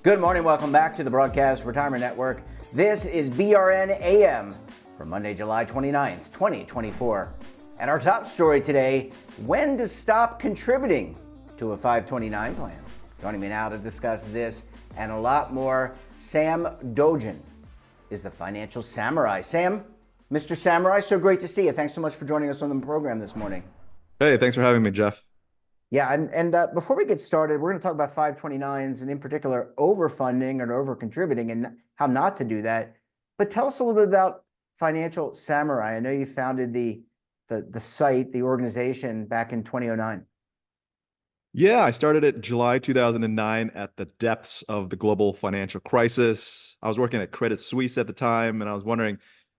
Good morning. Welcome back to the Broadcast Retirement Network. This is BRN AM for Monday, July 29th, 2024. And our top story today, when to stop contributing to a 529 plan. Joining me now to discuss this and a lot more, Sam Dogen is the financial samurai. Sam, Mr. Samurai, so great to see you. Thanks so much for joining us on the program this morning. Hey, thanks for having me, Jeff. Yeah, and before we get started, we're going to talk about 529s and in particular overfunding and over-contributing and how not to do that. But tell us a little bit about Financial Samurai. I know you founded the site, the organization back in 2009. Yeah, I started it July 2009 at the depths of the global financial crisis. I was working at Credit Suisse at the time, and I was wondering,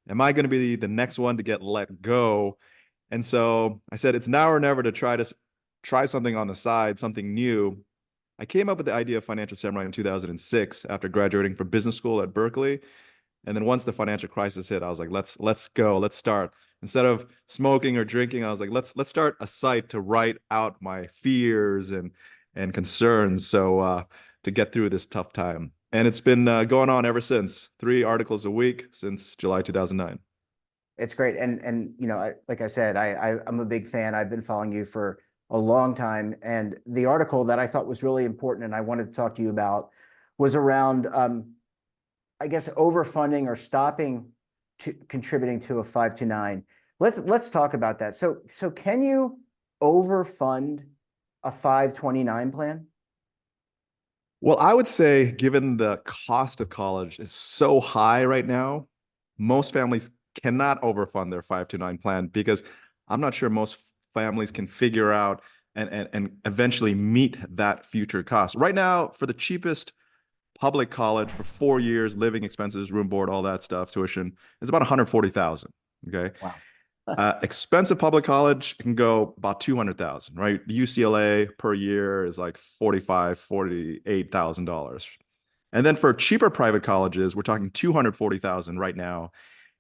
am I going to be the next one to get let go? And so I said, it's now or never to try something on the side, something new. I came up with the idea of Financial Samurai in 2006 after graduating from business school at Berkeley. And then once the financial crisis hit, I was like, let's go, let's start. Instead of smoking or drinking, I was like, let's start a site to write out my fears and concerns, so to get through this tough time. And it's been going on ever since. 3 articles a week since July 2009. It's great, and like I said, I'm a big fan. I've been following you for a long time, and the article that I thought was really important and I wanted to talk to you about was around I guess overfunding or stopping contributing to a 529. Let's talk about that. So can you overfund a 529 plan? Well, I would say, given the cost of college is so high right now, most families cannot overfund their 529 plan because I'm not sure most families can figure out and eventually meet that future cost. Right now, for the cheapest public college for 4 years, living expenses, room board, all that stuff, tuition, it's about 140,000. Okay. Wow. Expensive public college can go about 200,000, right? UCLA per year is like $48,000. And then for cheaper private colleges, we're talking 240,000 right now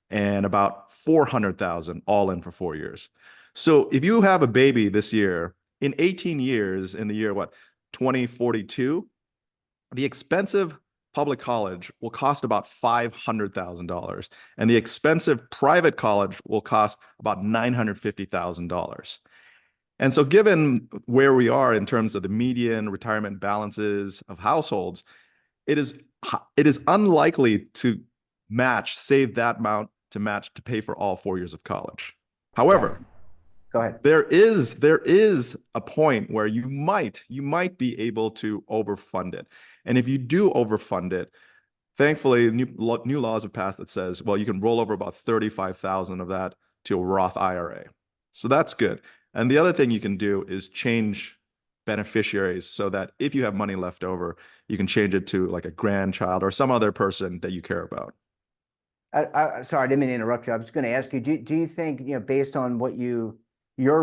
and about 400,000 all in for 4 years. So if you have a baby this year, in 18 years, in the year, 2042, the expensive public college will cost about $500,000, and the expensive private college will cost about $950,000. And so, given where we are in terms of the median retirement balances of households, it is unlikely to save that amount to pay for all 4 years of college. Yeah. However, Go ahead. there is a point where you might be able to overfund it. And if you do overfund it, thankfully new laws have passed that says, well, you can roll over about 35,000 of that to a Roth IRA. So that's good. And the other thing you can do is change beneficiaries so that if you have money left over, you can change it to like a grandchild or some other person that you care about. Sorry, I didn't mean to interrupt you. I was going to ask you, do you think, based on what your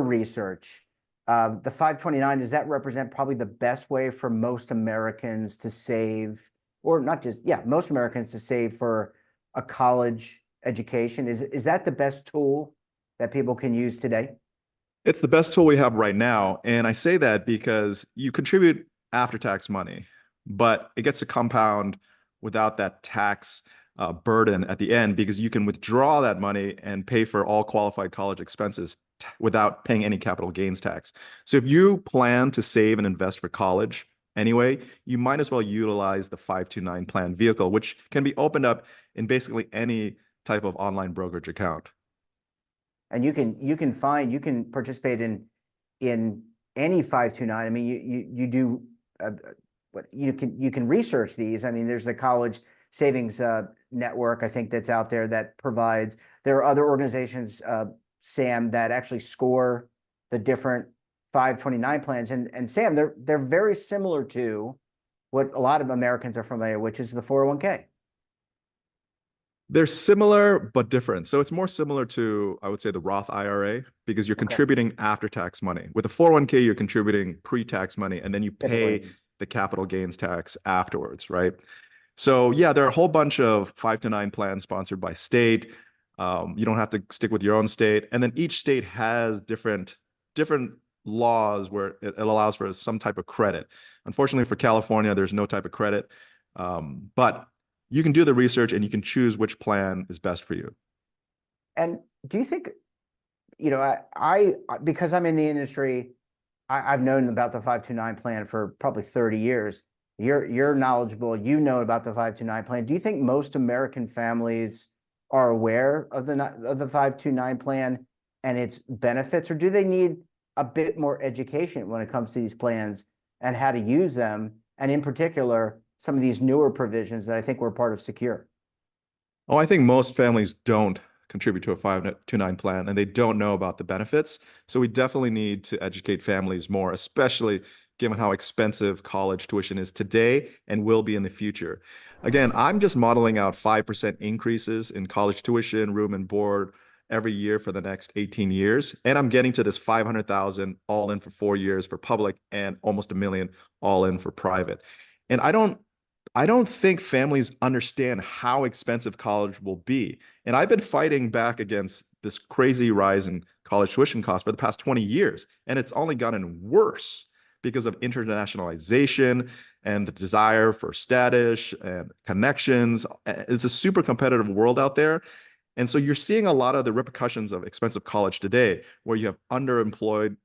research, the 529, does that represent probably the best way for most Americans to save, or not just, yeah, most Americans to save for a college education? Is that the best tool that people can use today? It's the best tool we have right now. And I say that because you contribute after tax money, but it gets to compound without that tax burden at the end, because you can withdraw that money and pay for all qualified college expenses without paying any capital gains tax. So if you plan to save and invest for college anyway, you might as well utilize the 529 plan vehicle, which can be opened up in basically any type of online brokerage account. And you can participate in any 529. I mean, you do what you can research these. I mean, there's the college savings network, I think, that's out there that provides. There are other organizations, Sam, that actually score the different 529 plans, and Sam, they're very similar to what a lot of Americans are familiar, which is the 401k. They're similar but different. So it's more similar to, I would say, the Roth IRA, because you're Okay. contributing after tax money. With a 401k, you're contributing pre-tax money, and then you pay Typically. the capital gains tax afterwards, right? So yeah, there are a whole bunch of 529 plans sponsored by state. You don't have to stick with your own state, and then each state has different laws where it allows for some type of credit. Unfortunately, for California, there's no type of credit. But you can do the research and you can choose which plan is best for you. And do you think, because I'm in the industry, I've known about the 529 plan for probably 30 years. You're knowledgeable. You know about the 529 plan. Do you think most American families are aware of the 529 plan and its benefits, or do they need a bit more education when it comes to these plans and how to use them? And in particular, some of these newer provisions that I think were part of Secure. Oh, I think most families don't contribute to a 529 plan and they don't know about the benefits. So we definitely need to educate families more, especially given how expensive college tuition is today and will be in the future. Again, I'm just modeling out 5% increases in college tuition, room and board every year for the next 18 years. And I'm getting to this 500,000 all in for 4 years for public and almost a million all in for private. And I don't think families understand how expensive college will be. And I've been fighting back against this crazy rise in college tuition costs for the past 20 years. And it's only gotten worse because of internationalization and the desire for status and connections. It's a super competitive world out there. And so you're seeing a lot of the repercussions of expensive college today, where you have underemployed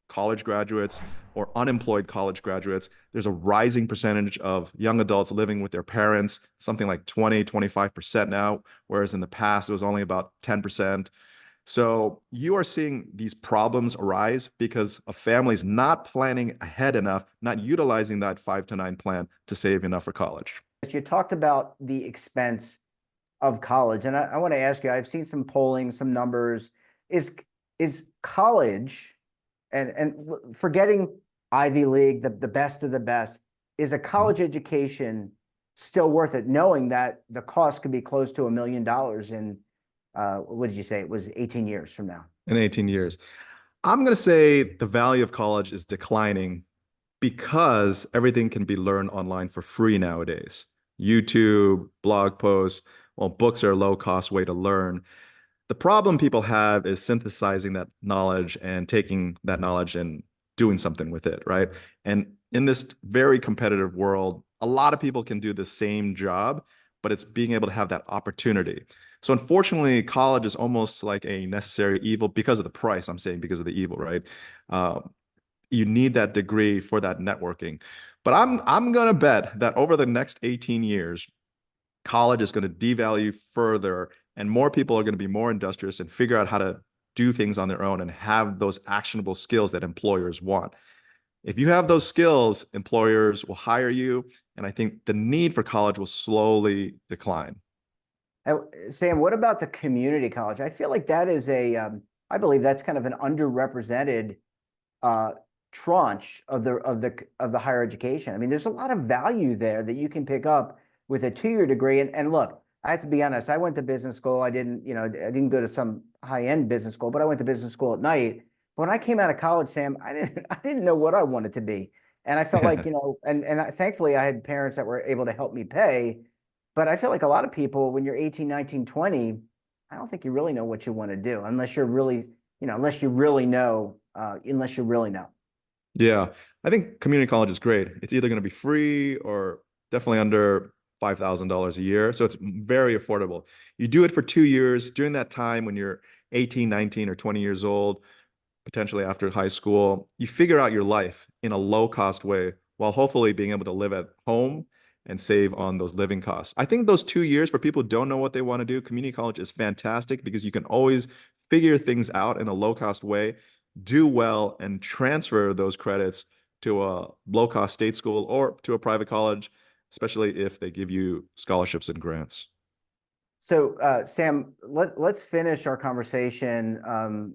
college graduates or unemployed college graduates. There's a rising percentage of young adults living with their parents, something like 20, 25% now, whereas in the past it was only about 10%. So you are seeing these problems arise because of families not planning ahead enough, not utilizing that 529 plan to save enough for college. You talked about the expense of college, and I want to ask you, I've seen some polling, some numbers. Is college, and forgetting Ivy League, the best of the best, is a college education still worth it, knowing that the cost could be close to $1 million in, what did you say? It was 18 years from now. In 18 years. I'm going to say the value of college is declining because everything can be learned online for free nowadays. YouTube, blog posts, well, books are a low cost way to learn. The problem people have is synthesizing that knowledge and taking that knowledge and doing something with it, right? And in this very competitive world, a lot of people can do the same job, but it's being able to have that opportunity. So unfortunately, college is almost like a necessary evil because of the price. I'm saying because of the evil, right? Uh, you need that degree for that networking. But I'm gonna bet that over the next 18 years, college is going to devalue further and more people are going to be more industrious and figure out how to do things on their own and have those actionable skills that employers want. If you have those skills, employers will hire you. And I think the need for college will slowly decline. Sam, what about the community college? I feel like that is I believe that's kind of an underrepresented uh, tranche of the higher education. I mean, there's a lot of value there that you can pick up with a 2-year degree. And look, I have to be honest. I went to business school. I didn't go to some high-end business school, but I went to business school at night. But when I came out of college, Sam, I didn't know what I wanted to be, and I felt like thankfully I had parents that were able to help me pay. But I feel like a lot of people, when you're 18, 19, 20, I don't think you really know what you want to do unless you're really, unless you really know, unless you really know. Yeah, I think community college is great. It's either going to be free or definitely under $5,000 a year. So it's very affordable. You do it for 2 years. During that time, when you're 18, 19, or 20 years old, potentially after high school, you figure out your life in a low cost way while hopefully being able to live at home and save on those living costs. I think those 2 years for people who don't know what they want to do, community college is fantastic because you can always figure things out in a low cost way, do well, and transfer those credits to a low cost state school or to a private college, especially if they give you scholarships and grants. So, Sam, let's finish our conversation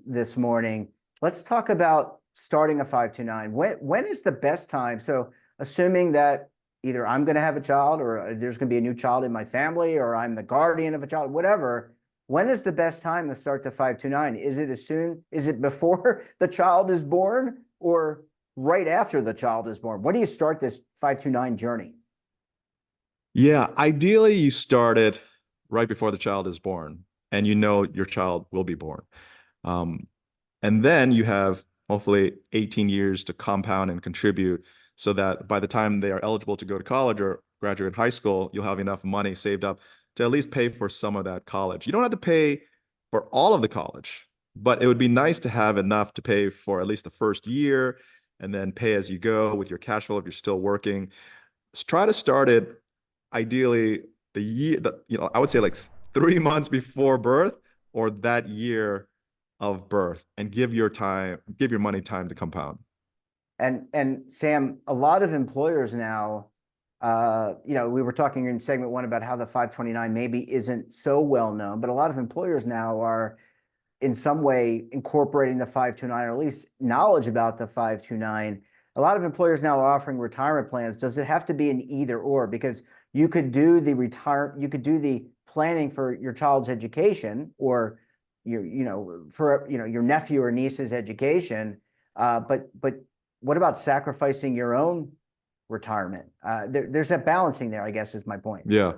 this morning. Let's talk about starting a 529. When is the best time? So, assuming that either I'm going to have a child or there's going to be a new child in my family or I'm the guardian of a child, whatever, when is the best time to start the 529? Is it before the child is born or right after the child is born? When do you start this 529 journey? Yeah, ideally you start it right before the child is born and you know your child will be born. Um, and then you have hopefully 18 years to compound and contribute so that by the time they are eligible to go to college or graduate high school, you'll have enough money saved up to at least pay for some of that college. You don't have to pay for all of the college, but it would be nice to have enough to pay for at least the first year and then pay as you go with your cash flow if you're still working. Try to start it ideally the year that, I would say like 3 months before birth or that year of birth, and give your money time to compound. And Sam, a lot of employers now, we were talking in segment one about how the 529 maybe isn't so well known, but a lot of employers now are in some way incorporating the 529, or at least knowledge about the 529. A lot of employers now are offering retirement plans. Does it have to be an either or? Because you could do the planning for your child's education, or your nephew or niece's education. But what about sacrificing your own retirement? There's that balancing there, I guess, is my point. Yeah.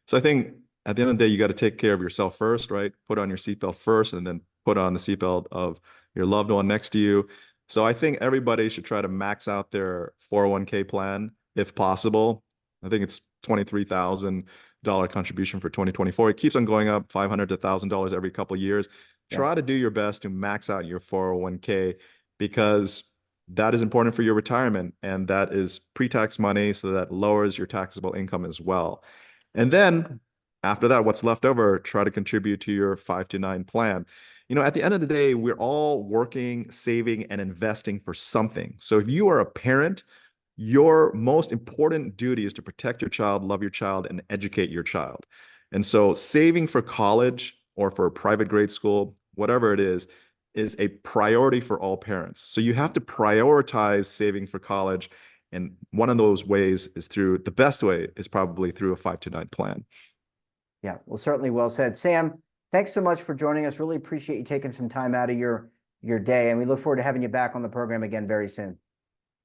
So I think at the end of the day, you got to take care of yourself first, right? Put on your seatbelt first, and then put on the seatbelt of your loved one next to you. So I think everybody should try to max out their 401k plan if possible. I think it's $23,000 contribution for 2024. It keeps on going up, $500 to $1,000 every couple of years. Yeah. Try to do your best to max out your 401k, because that is important for your retirement, and that is pre-tax money, so that lowers your taxable income as well. And then after that, what's left over, try to contribute to your 529 plan. At the end of the day, we're all working, saving, and investing for something. So if you are a parent, your most important duty is to protect your child, love your child, and educate your child. And so saving for college or for a private grade school, whatever it is a priority for all parents. So you have to prioritize saving for college. And one of those ways is the best way is probably through a 529 plan. Yeah, well, certainly well said. Sam, thanks so much for joining us. Really appreciate you taking some time out of your day, and we look forward to having you back on the program again very soon.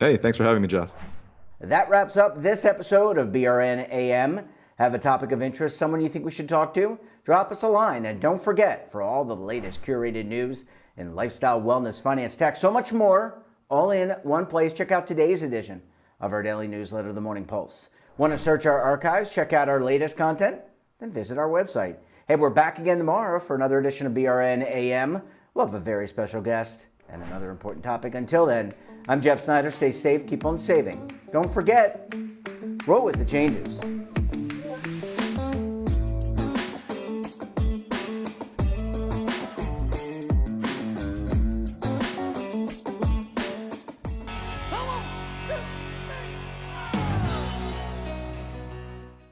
Hey, thanks for having me, Jeff. That wraps up this episode of BRN AM. Have a topic of interest, someone you think we should talk to? Drop us a line, and don't forget, for all the latest curated news in lifestyle, wellness, finance, tech, so much more, all in one place, check out today's edition of our daily newsletter, The Morning Pulse. Want to search our archives, check out our latest content? Then visit our website. Hey, we're back again tomorrow for another edition of BRN AM. We'll have a very special guest and another important topic. Until then, I'm Jeff Snyder. Stay safe, keep on saving. Don't forget, roll with the changes.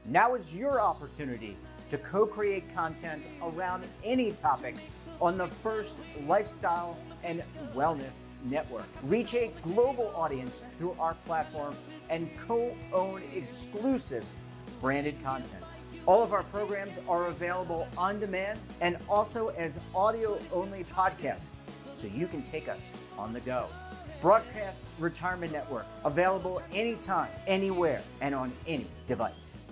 Now is your opportunity to co-create content around any topic on the first lifestyle and wellness network. Reach a global audience through our platform and co-own exclusive branded content. All of our programs are available on demand and also as audio-only podcasts, so you can take us on the go. Broadcast Retirement Network, available anytime, anywhere, and on any device.